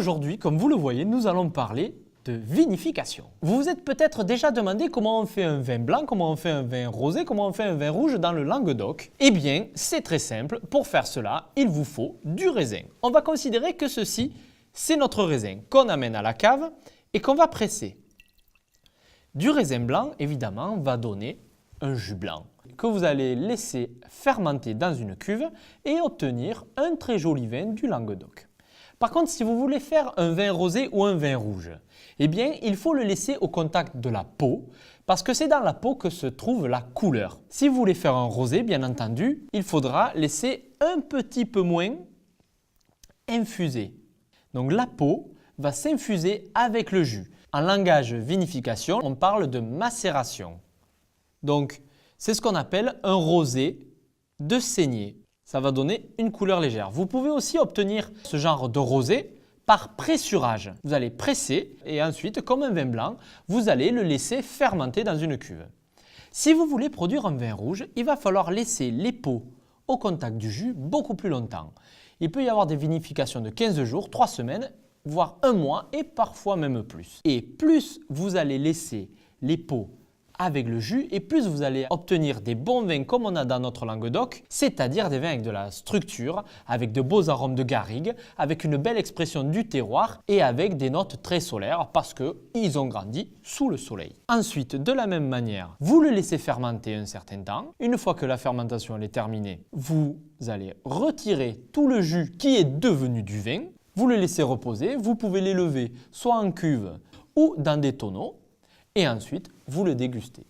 aujourd'hui, comme vous le voyez, nous allons parler de vinification. Vous vous êtes peut-être déjà demandé comment on fait un vin blanc, comment on fait un vin rosé, comment on fait un vin rouge dans le Languedoc. Eh bien, c'est très simple. Pour faire cela, il vous faut du raisin. On va considérer que ceci, c'est notre raisin qu'on amène à la cave et qu'on va presser. Du raisin blanc, évidemment, va donner un jus blanc que vous allez laisser fermenter dans une cuve et obtenir un très joli vin du Languedoc. Par contre, si vous voulez faire un vin rosé ou un vin rouge, eh bien, il faut le laisser au contact de la peau parce que c'est dans la peau que se trouve la couleur. Si vous voulez faire un rosé, bien entendu, il faudra laisser un petit peu moins infuser. Donc la peau va s'infuser avec le jus. En langage vinification, on parle de macération. Donc, c'est ce qu'on appelle un rosé de saignée. Ça va donner une couleur légère. Vous pouvez aussi obtenir ce genre de rosé par pressurage. Vous allez presser et ensuite, comme un vin blanc, vous allez le laisser fermenter dans une cuve. Si vous voulez produire un vin rouge, il va falloir laisser les peaux au contact du jus beaucoup plus longtemps. Il peut y avoir des vinifications de 15 jours, 3 semaines, voire 1 mois et parfois même plus. Et plus vous allez laisser les peaux avec le jus et plus vous allez obtenir des bons vins comme on a dans notre Languedoc, c'est-à-dire des vins avec de la structure, avec de beaux arômes de garrigue, avec une belle expression du terroir et avec des notes très solaires parce qu'ils ont grandi sous le soleil. Ensuite, de la même manière, vous le laissez fermenter un certain temps. Une fois que la fermentation est terminée, vous allez retirer tout le jus qui est devenu du vin, vous le laissez reposer, vous pouvez l'élever soit en cuve ou dans des tonneaux. Et ensuite, vous le dégustez.